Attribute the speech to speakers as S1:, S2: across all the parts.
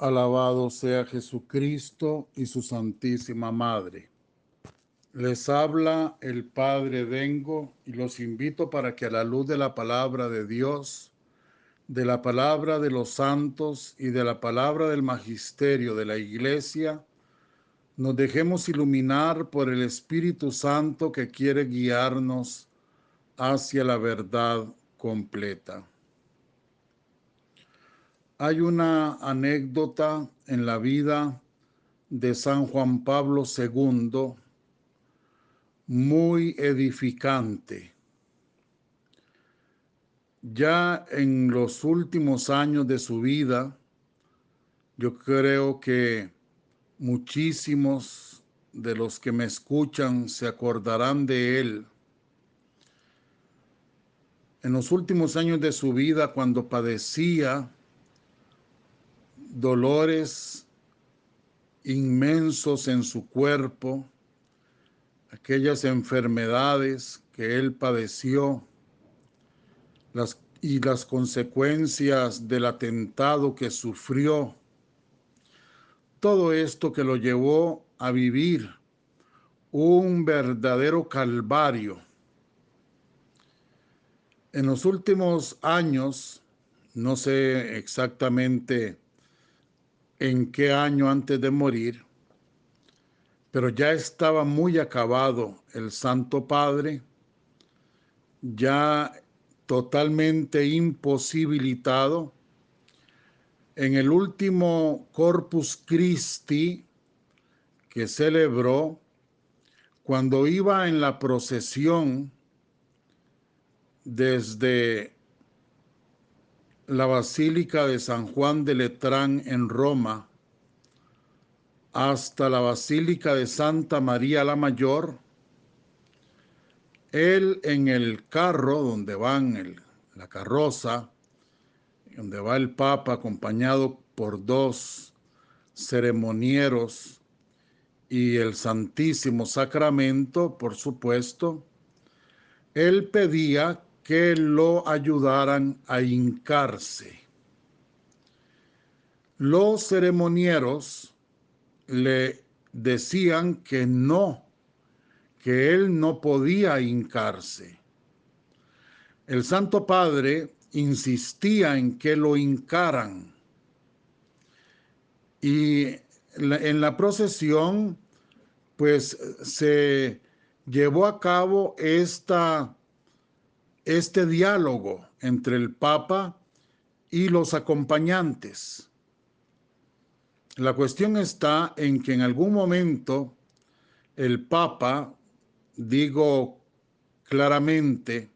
S1: Alabado sea Jesucristo y su Santísima Madre. Les habla el Padre Dengo y los invito para que a la luz de la palabra de Dios, de la palabra de los santos y de la palabra del magisterio de la Iglesia, nos dejemos iluminar por el Espíritu Santo que quiere guiarnos hacia la verdad completa. Hay una anécdota en la vida de San Juan Pablo II muy edificante. Ya en los últimos años de su vida, yo creo que muchísimos de los que me escuchan se acordarán de él. En los últimos años de su vida, cuando padecía dolores inmensos en su cuerpo, aquellas enfermedades que él padeció, las consecuencias del atentado que sufrió, todo esto que lo llevó a vivir un verdadero calvario. En los últimos años, no sé exactamente en qué año antes de morir, pero ya estaba muy acabado el Santo Padre, ya totalmente imposibilitado. En el último Corpus Christi que celebró, cuando iba en la procesión desde la Basílica de San Juan de Letrán en Roma hasta la Basílica de Santa María la Mayor, él en el carro donde van la carroza, donde va el Papa acompañado por dos ceremonieros y el Santísimo Sacramento, por supuesto, él pedía que lo ayudaran a hincarse. Los ceremonieros le decían que no, que él no podía hincarse. El Santo Padre insistía en que lo hincaran. Y en la procesión, pues se llevó a cabo este diálogo entre el Papa y los acompañantes. La cuestión está en que en algún momento el Papa, digo claramente,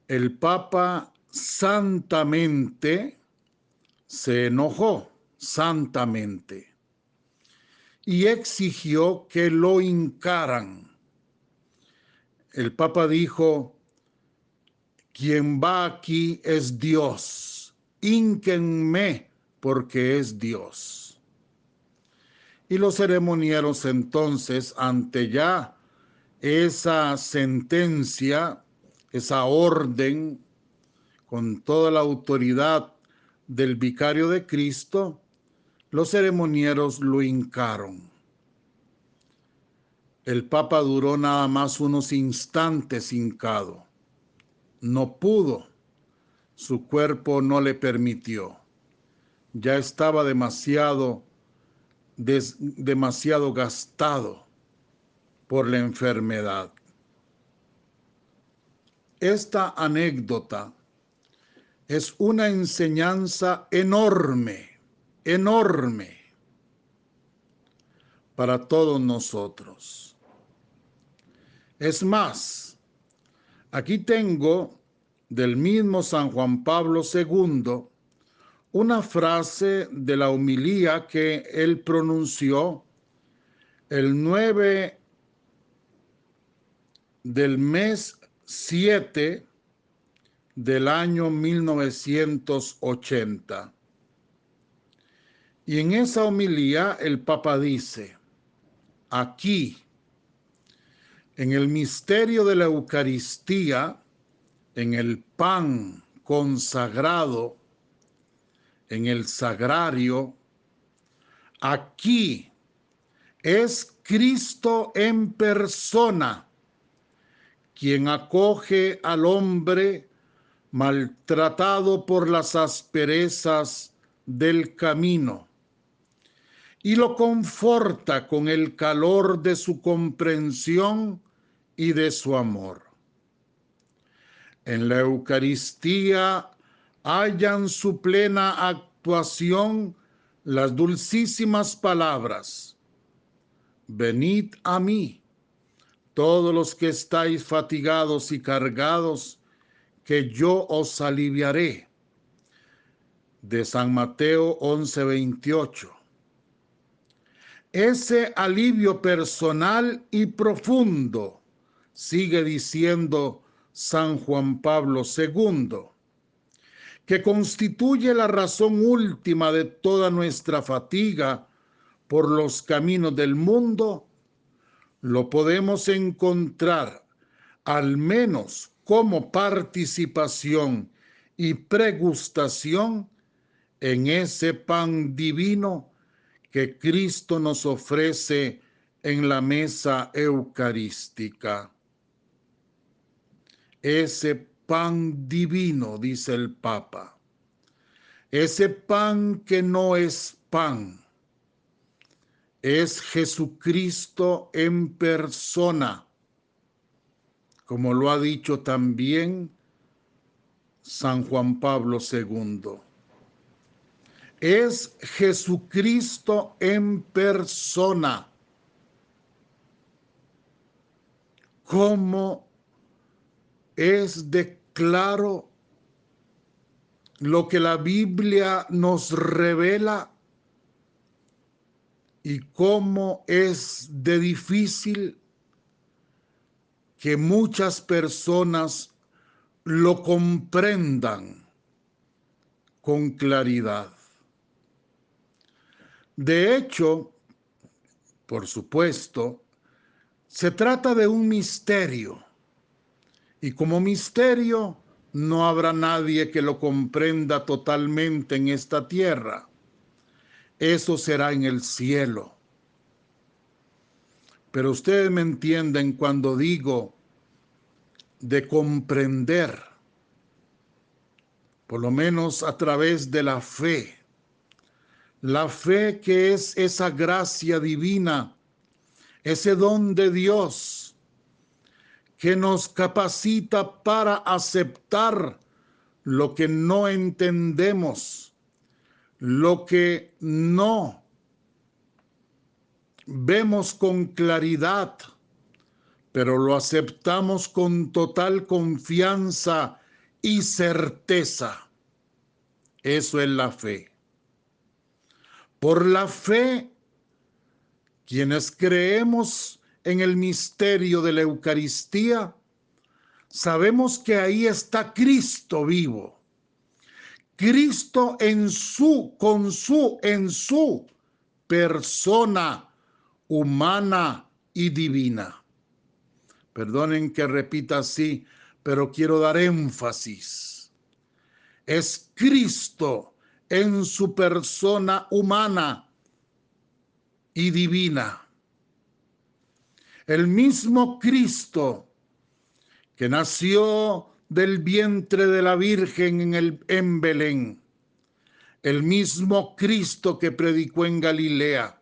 S1: el Papa santamente se enojó, santamente, y exigió que lo hincaran. El Papa dijo: quien va aquí es Dios, hínquenme porque es Dios. Y los ceremonieros entonces, ante ya esa sentencia, esa orden, con toda la autoridad del vicario de Cristo, los ceremonieros lo hincaron. El Papa duró nada más unos instantes hincado. No pudo, su cuerpo no le permitió. Ya estaba demasiado gastado por la enfermedad. Esta anécdota es una enseñanza enorme, enorme para todos nosotros. Es más, aquí tengo del mismo San Juan Pablo II una frase de la homilía que él pronunció el 9 del mes 7 del año 1980. Y en esa homilía el Papa dice: aquí, en el misterio de la Eucaristía, en el pan consagrado, en el sagrario, aquí es Cristo en persona quien acoge al hombre maltratado por las asperezas del camino y lo conforta con el calor de su comprensión y de su amor. En la Eucaristía hallan su plena actuación las dulcísimas palabras: venid a mí, todos los que estáis fatigados y cargados, que yo os aliviaré. De San Mateo 11:28. Ese alivio personal y profundo, sigue diciendo San Juan Pablo II, que constituye la razón última de toda nuestra fatiga por los caminos del mundo, lo podemos encontrar al menos como participación y pregustación en ese pan divino que Cristo nos ofrece en la mesa eucarística. Ese pan divino, dice el Papa, ese pan que no es pan, es Jesucristo en persona, como lo ha dicho también San Juan Pablo II. Es Jesucristo en persona. ¿Cómo es de claro lo que la Biblia nos revela y cómo es de difícil que muchas personas lo comprendan con claridad? De hecho, por supuesto, se trata de un misterio, y como misterio no habrá nadie que lo comprenda totalmente en esta tierra. Eso será en el cielo. Pero ustedes me entienden cuando digo de comprender, por lo menos a través de la fe. La fe, que es esa gracia divina, ese don de Dios que nos capacita para aceptar lo que no entendemos, lo que no vemos con claridad, pero lo aceptamos con total confianza y certeza. Eso es la fe. Por la fe, quienes creemos en el misterio de la Eucaristía, sabemos que ahí está Cristo vivo. Cristo en su persona humana y divina. Perdonen que repita así, pero quiero dar énfasis. Es Cristo en su persona humana y divina. El mismo Cristo que nació del vientre de la Virgen en Belén. El mismo Cristo que predicó en Galilea.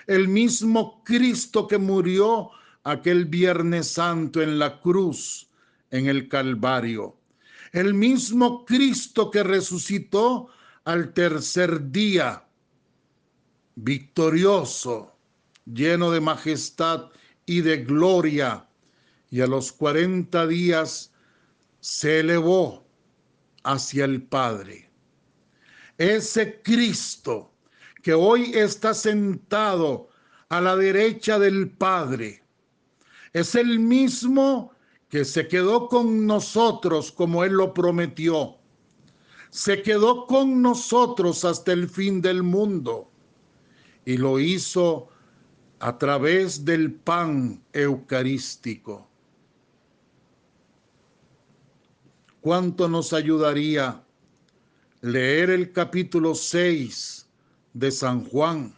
S1: El mismo Cristo que murió aquel Viernes Santo en la cruz, en el Calvario. El mismo Cristo que resucitó al tercer día, victorioso, lleno de majestad y de gloria, y a los 40 días se elevó hacia el Padre. Ese Cristo que hoy está sentado a la derecha del Padre es el mismo que se quedó con nosotros como Él lo prometió. Se quedó con nosotros hasta el fin del mundo y lo hizo a través del pan eucarístico. ¿Cuánto nos ayudaría leer el capítulo 6 de San Juan.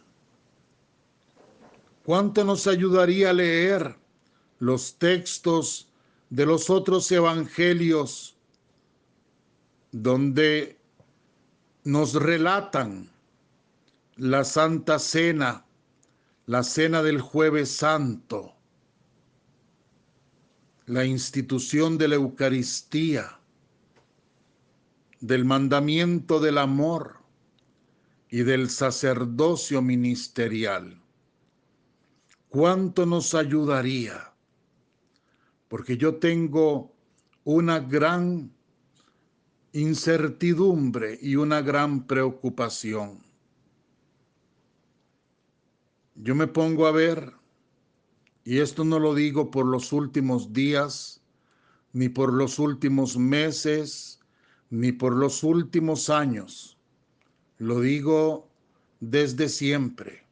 S1: ¿Cuánto nos ayudaría a leer los textos de los otros evangelios donde nos relatan la Santa Cena, la Cena del Jueves Santo, la institución de la Eucaristía, del mandamiento del amor y del sacerdocio ministerial? ¿Cuánto nos ayudaría? Porque yo tengo una gran incertidumbre y una gran preocupación. Yo me pongo a ver, y esto no lo digo por los últimos días, ni por los últimos meses, ni por los últimos años. Lo digo desde siempre.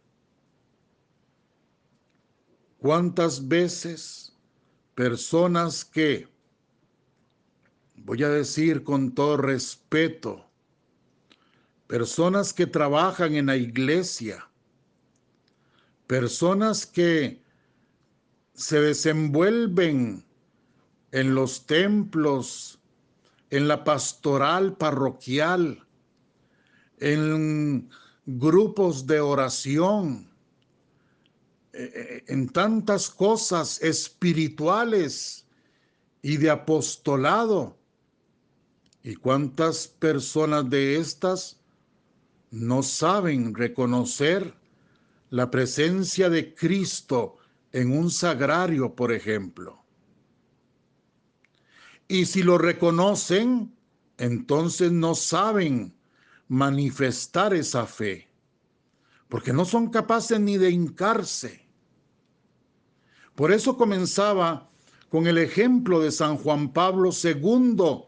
S1: ¿Cuántas veces personas que, voy a decir con todo respeto, personas que trabajan en la iglesia, personas que se desenvuelven en los templos, en la pastoral parroquial, en grupos de oración, en tantas cosas espirituales y de apostolado? ¿Y cuántas personas de estas no saben reconocer la presencia de Cristo en un sagrario, por ejemplo? Y si lo reconocen, entonces no saben manifestar esa fe, porque no son capaces ni de hincarse. Por eso comenzaba con el ejemplo de San Juan Pablo II.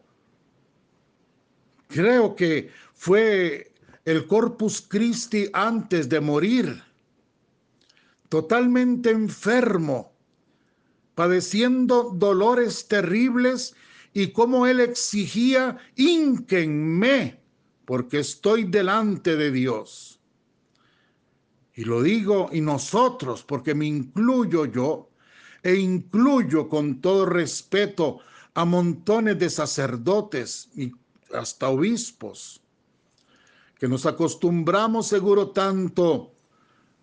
S1: Creo que fue el Corpus Christi antes de morir, totalmente enfermo, padeciendo dolores terribles, y como él exigía: hínquenme, porque estoy delante de Dios. Y lo digo, y nosotros, porque me incluyo yo, e incluyo con todo respeto a montones de sacerdotes y hasta obispos, que nos acostumbramos seguro tanto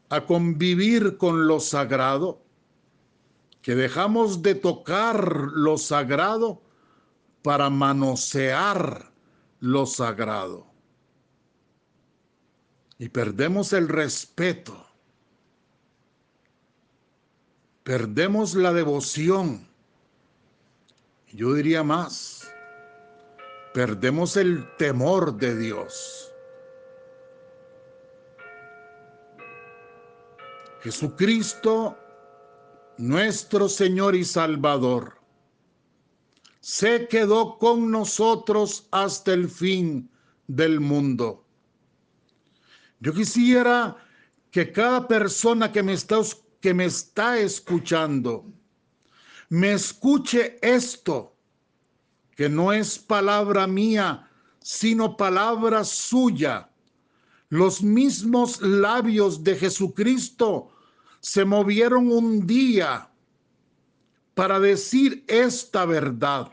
S1: a convivir con lo sagrado, que dejamos de tocar lo sagrado para manosear lo sagrado. Y perdemos el respeto, perdemos la devoción. Yo diría más, perdemos el temor de Dios. Jesucristo, nuestro Señor y Salvador, se quedó con nosotros hasta el fin del mundo. Yo quisiera que cada persona que me está escuchando, me escuche esto, que no es palabra mía, sino palabra suya. Los mismos labios de Jesucristo se movieron un día para decir esta verdad,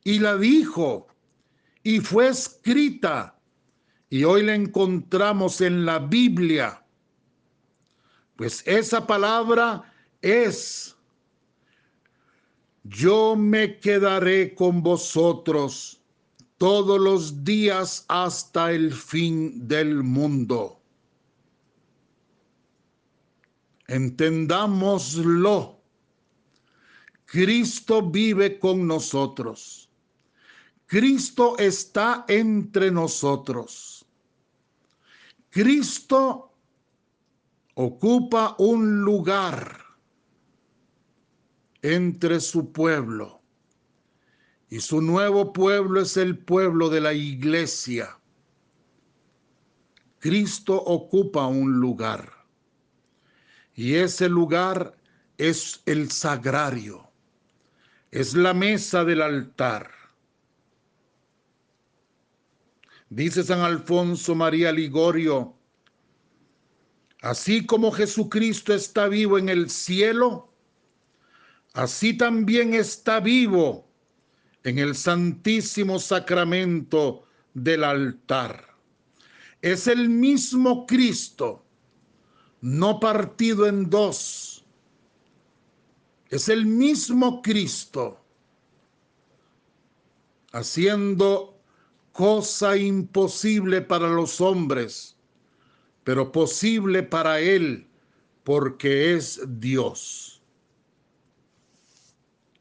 S1: y la dijo, y fue escrita, y hoy la encontramos en la Biblia. Pues esa palabra es: yo me quedaré con vosotros todos los días hasta el fin del mundo. Entendámoslo. Cristo vive con nosotros. Cristo está entre nosotros. Cristo ocupa un lugar entre su pueblo, y su nuevo pueblo es el pueblo de la iglesia. Cristo ocupa un lugar, y ese lugar es el sagrario, es la mesa del altar. Dice San Alfonso María Ligorio: así como Jesucristo está vivo en el cielo, así también está vivo en el Santísimo Sacramento del altar. Es el mismo Cristo, no partido en dos. Es el mismo Cristo, haciendo cosa imposible para los hombres, pero posible para Él, porque es Dios.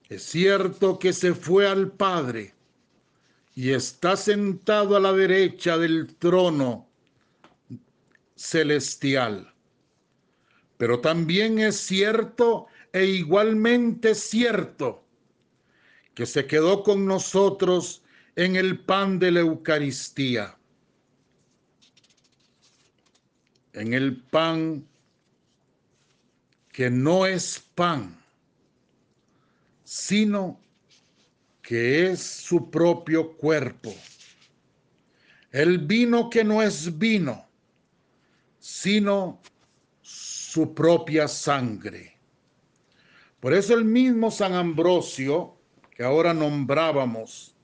S1: Es cierto que se fue al Padre y está sentado a la derecha del trono celestial. Pero también es cierto e igualmente cierto que se quedó con nosotros en el pan de la Eucaristía, en el pan que no es pan, sino que es su propio cuerpo. El vino que no es vino, sino su propia sangre. Por eso el mismo San Ambrosio, que ahora nombrábamos,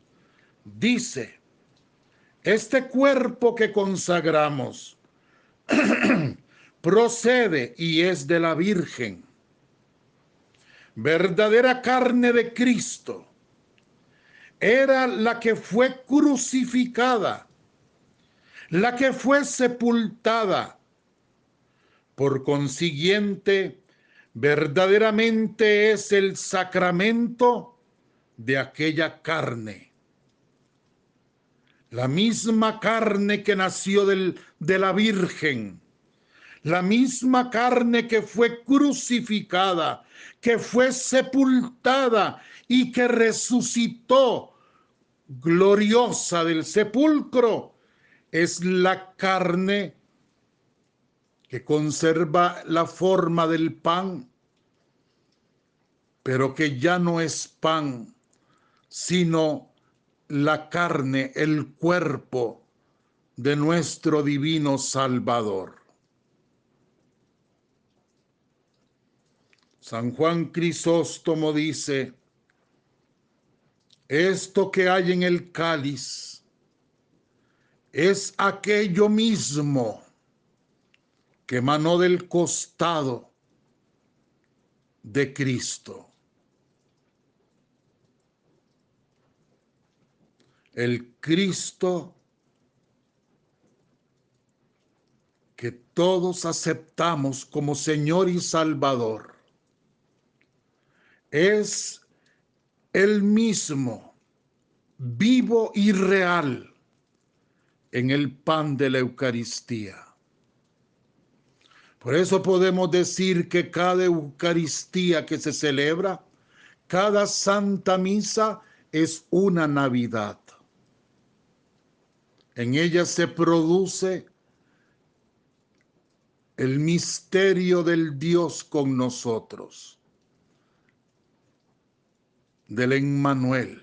S1: dice: este cuerpo que consagramos procede y es de la Virgen, verdadera carne de Cristo. Era la que fue crucificada, la que fue sepultada. Por consiguiente, verdaderamente es el sacramento de aquella carne. La misma carne que nació de la Virgen, la misma carne que fue crucificada, que fue sepultada y que resucitó gloriosa del sepulcro, es la carne que conserva la forma del pan, pero que ya no es pan, sino la carne, el cuerpo de nuestro divino Salvador. San Juan Crisóstomo dice: esto que hay en el cáliz es aquello mismo que emanó del costado de Cristo. El Cristo que todos aceptamos como Señor y Salvador es el mismo, vivo y real, en el pan de la Eucaristía. Por eso podemos decir que cada Eucaristía que se celebra, cada Santa Misa, es una Navidad. En ella se produce el misterio del Dios con nosotros, del Emmanuel,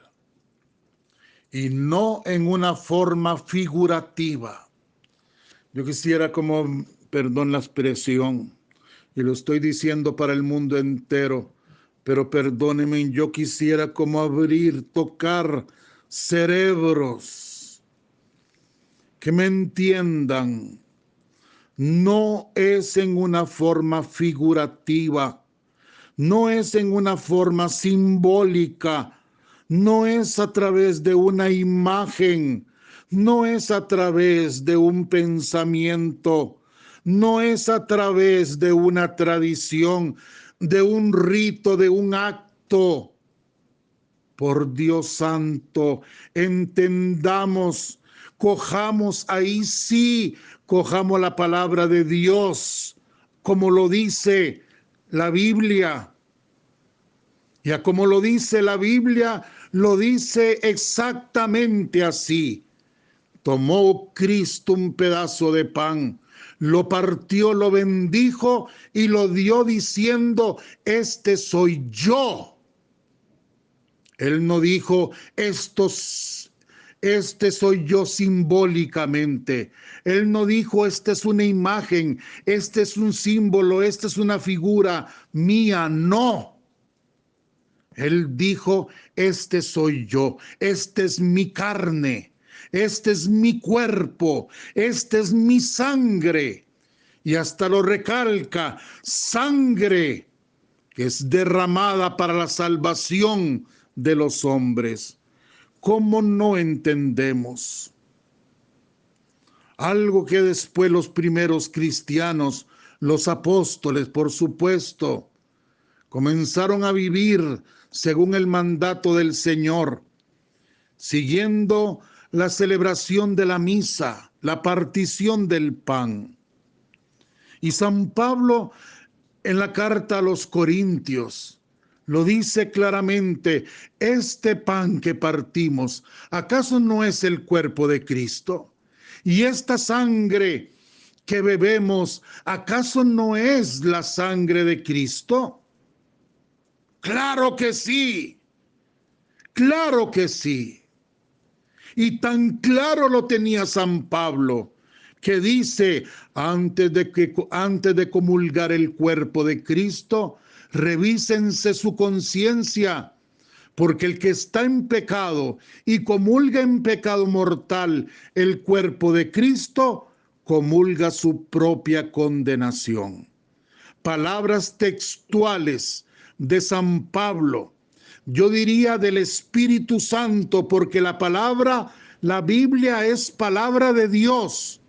S1: y no en una forma figurativa. Yo quisiera, como, perdón la expresión, y lo estoy diciendo para el mundo entero, pero perdónenme, yo quisiera como abrir, tocar cerebros que me entiendan. No es en una forma figurativa, no es en una forma simbólica, no es a través de una imagen, no es a través de un pensamiento, no es a través de una tradición, de un rito, de un acto. Por Dios santo, entendamos, cojamos ahí sí, cojamos la palabra de Dios, como lo dice la Biblia. Y a como lo dice la Biblia, lo dice exactamente así. Tomó Cristo un pedazo de pan, lo partió, lo bendijo y lo dio diciendo: este soy yo. Él no dijo: Este soy yo simbólicamente. Él no dijo, esta es una imagen, este es un símbolo, esta es una figura mía. No. Él dijo, este soy yo, esta es mi carne, este es mi cuerpo, esta es mi sangre. Y hasta lo recalca, sangre que es derramada para la salvación de los hombres. ¿Cómo no entendemos? Algo que después los primeros cristianos, los apóstoles, por supuesto, comenzaron a vivir según el mandato del Señor, siguiendo la celebración de la misa, la partición del pan. Y San Pablo, en la carta a los Corintios, lo dice claramente: este pan que partimos, ¿acaso no es el cuerpo de Cristo? Y esta sangre que bebemos, ¿acaso no es la sangre de Cristo? Claro que sí, claro que sí. Y tan claro lo tenía San Pablo, que dice, antes de comulgar el cuerpo de Cristo, revísense su conciencia, porque el que está en pecado y comulga en pecado mortal el cuerpo de Cristo, comulga su propia condenación. Palabras textuales de San Pablo, yo diría del Espíritu Santo, porque la Biblia es palabra de Dios,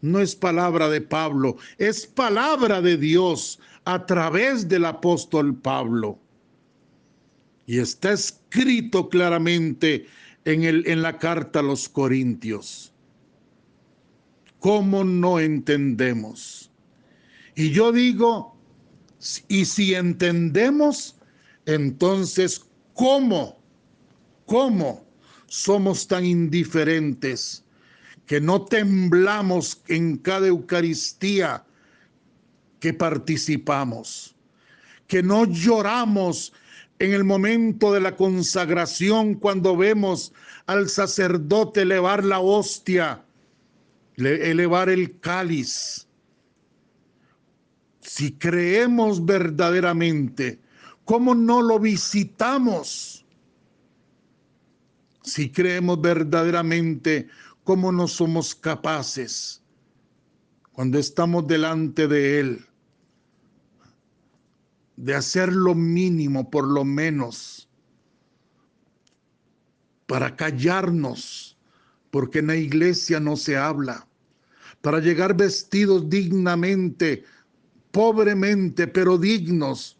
S1: no es palabra de Pablo, es palabra de Dios a través del apóstol Pablo. Y está escrito claramente en la carta a los Corintios. ¿Cómo no entendemos? Y yo digo, y si entendemos, entonces, ¿cómo somos tan indiferentes que no temblamos en cada Eucaristía que participamos? Que no lloramos en el momento de la consagración cuando vemos al sacerdote elevar la hostia, elevar el cáliz. Si creemos verdaderamente, ¿cómo no lo visitamos? Si creemos verdaderamente, ¿cómo no somos capaces, cuando estamos delante de Él, de hacer lo mínimo, por lo menos, para callarnos? Porque en la iglesia no se habla. Para llegar vestidos dignamente, pobremente, pero dignos,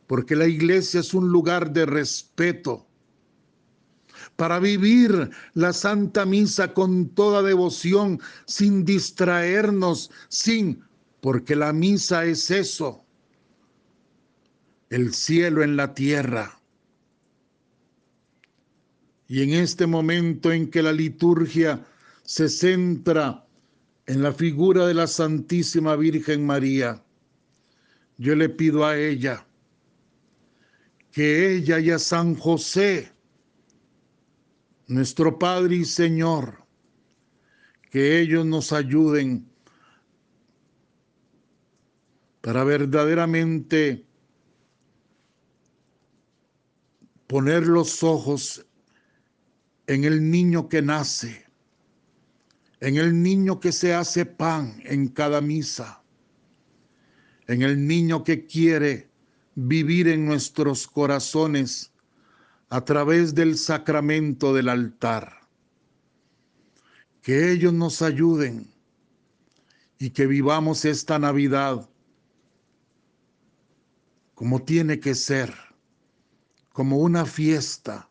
S1: porque la iglesia es un lugar de respeto. Para vivir la Santa Misa con toda devoción, sin distraernos, porque la misa es eso, el cielo en la tierra. Y en este momento en que la liturgia se centra en la figura de la Santísima Virgen María, yo le pido a ella que ella y a San José, nuestro Padre y Señor, que ellos nos ayuden para verdaderamente poner los ojos en el niño que nace, en el niño que se hace pan en cada misa, en el niño que quiere vivir en nuestros corazones a través del sacramento del altar. Que ellos nos ayuden y que vivamos esta Navidad como tiene que ser, como una fiesta,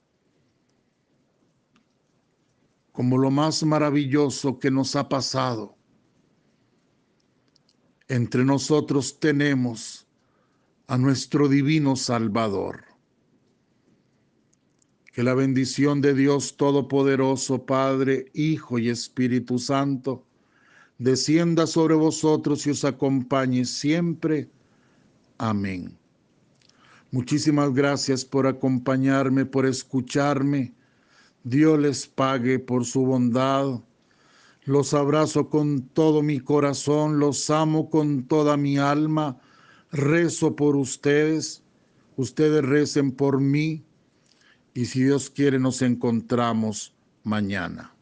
S1: como lo más maravilloso que nos ha pasado. Entre nosotros tenemos a nuestro divino Salvador. Que la bendición de Dios Todopoderoso, Padre, Hijo y Espíritu Santo, descienda sobre vosotros y os acompañe siempre. Amén. Muchísimas gracias por acompañarme, por escucharme. Dios les pague por su bondad. Los abrazo con todo mi corazón, los amo con toda mi alma. Rezo por ustedes, ustedes recen por mí y si Dios quiere nos encontramos mañana.